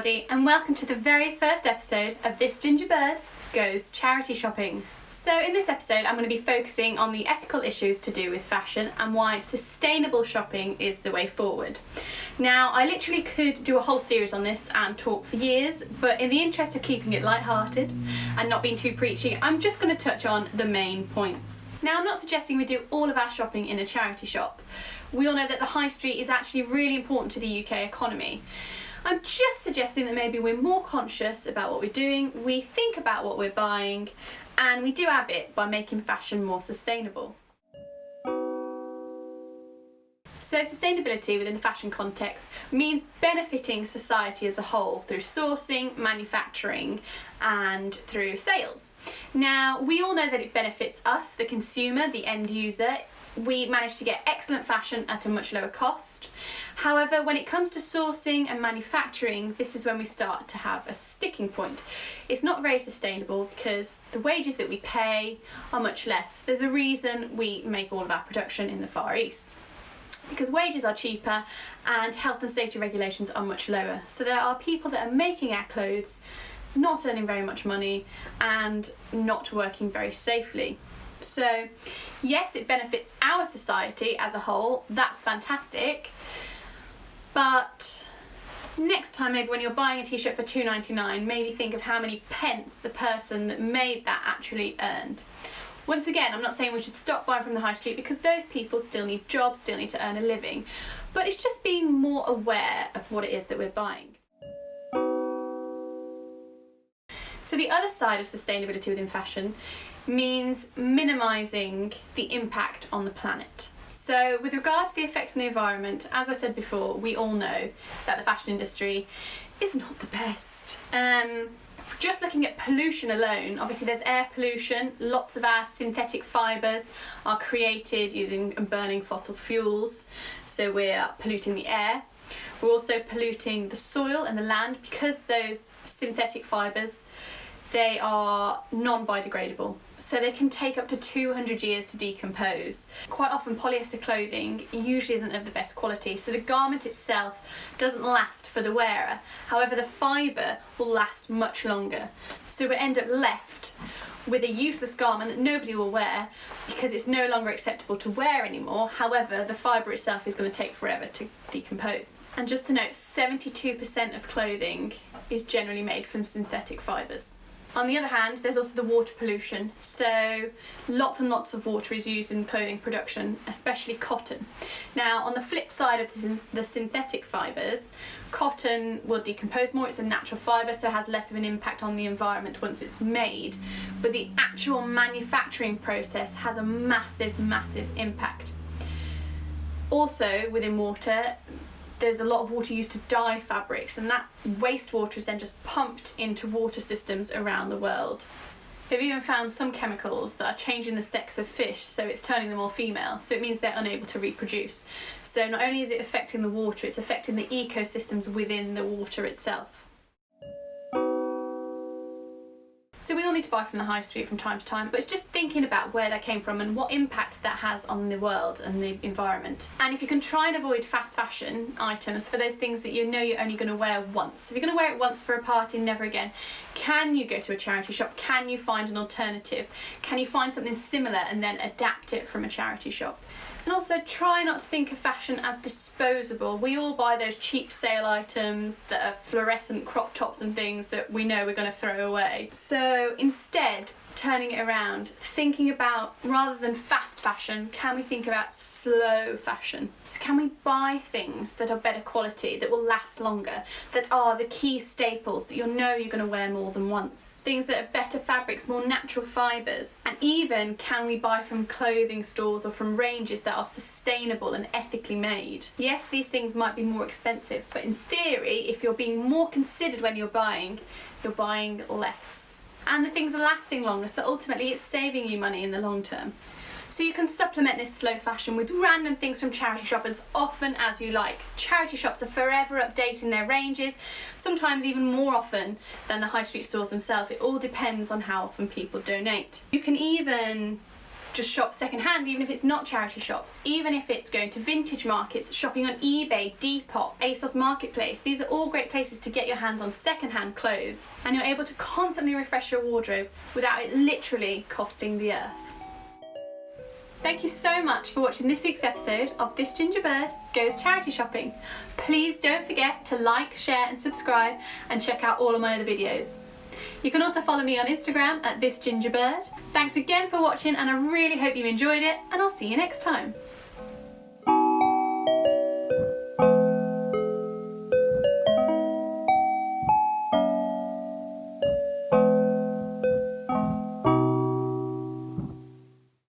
everybody, and welcome to the very first episode of This Ginger Bird Goes Charity Shopping. So in this episode I'm going to be focusing on the ethical issues to do with fashion and why sustainable shopping is the way forward. Now I literally could do a whole series on this and talk for years, but in the interest of keeping it light-hearted and not being too preachy, I'm just going to touch on the main points. Now I'm not suggesting we do all of our shopping in a charity shop. We all know that the high street is actually really important to the UK economy. I'm just suggesting that maybe we're more conscious about what we're doing, we think about what we're buying, and we do our bit by making fashion more sustainable. So sustainability within the fashion context means benefiting society as a whole through sourcing, manufacturing, and through sales. Now, we all know that it benefits us, the consumer, the end user. We manage to get excellent fashion at a much lower cost. However, when it comes to sourcing and manufacturing, this is when we start to have a sticking point. It's not very sustainable because the wages that we pay are much less. There's a reason we make all of our production in the Far East, because wages are cheaper and health and safety regulations are much lower. So there are people that are making our clothes, not earning very much money and not working very safely. So yes, it benefits our society as a whole, that's fantastic, but next time maybe when you're buying a t-shirt for £2.99, maybe think of how many pence the person that made that actually earned. Once again, I'm not saying we should stop buying from the high street because those people still need jobs, still need to earn a living, but it's just being more aware of what it is that we're buying. So the other side of sustainability within fashion means minimising the impact on the planet. So with regard to the effect on the environment, as I said before, we all know that the fashion industry is not the best. Just looking at pollution alone, obviously there's air pollution. Lots of our synthetic fibres are created using and burning fossil fuels, so we're polluting the air. We're also polluting the soil and the land because those synthetic fibres, they are non-biodegradable, so they can take up to 200 years to decompose. Quite often polyester clothing usually isn't of the best quality, so the garment itself doesn't last for the wearer. However, the fibre will last much longer. So we end up left with a useless garment that nobody will wear because it's no longer acceptable to wear anymore. However, the fibre itself is going to take forever to decompose. And just to note, 72% of clothing is generally made from synthetic fibres. On the other hand, there's also the water pollution. So lots and lots of water is used in clothing production, especially cotton. Now, on the flip side of the synthetic fibres, cotton will decompose more. It's a natural fibre, so it has less of an impact on the environment once it's made. But the actual manufacturing process has a massive, massive impact. Also, within water, there's a lot of water used to dye fabrics, and that wastewater is then just pumped into water systems around the world. They've even found some chemicals that are changing the sex of fish, so it's turning them all female, so it means they're unable to reproduce. So not only is it affecting the water, it's affecting the ecosystems within the water itself. So we all need to buy from the high street from time to time, but it's just thinking about where that came from and what impact that has on the world and the environment. And if you can try and avoid fast fashion items for those things that you know you're only going to wear once. If you're going to wear it once for a party and never again, can you go to a charity shop? Can you find an alternative? Can you find something similar and then adapt it from a charity shop? And also try not to think of fashion as disposable. We all buy those cheap sale items that are fluorescent crop tops and things that we know we're going to throw away. So instead, turning it around, thinking about, rather than fast fashion, can we think about slow fashion? So can we buy things that are better quality, that will last longer, that are the key staples that you'll know you're going to wear more than once? Things that are better fabrics, more natural fibres. And even, can we buy from clothing stores or from ranges that are sustainable and ethically made? Yes, these things might be more expensive, but in theory, if you're being more considered when you're buying less. And the things are lasting longer, so ultimately it's saving you money in the long term. So you can supplement this slow fashion with random things from charity shops as often as you like. Charity shops are forever updating their ranges, sometimes even more often than the high street stores themselves. It all depends on how often people donate. You can even just shop secondhand, even if it's not charity shops, even if it's going to vintage markets, shopping on eBay, Depop, ASOS Marketplace. These are all great places to get your hands on secondhand clothes, and you're able to constantly refresh your wardrobe without it literally costing the earth. Thank you so much for watching this week's episode of This Ginger Bird Goes Charity Shopping. Please don't forget to like, share and subscribe, and check out all of my other videos. You can also follow me on Instagram at This Ginger Bird. Thanks again for watching, and I really hope you enjoyed it, and I'll see you next time.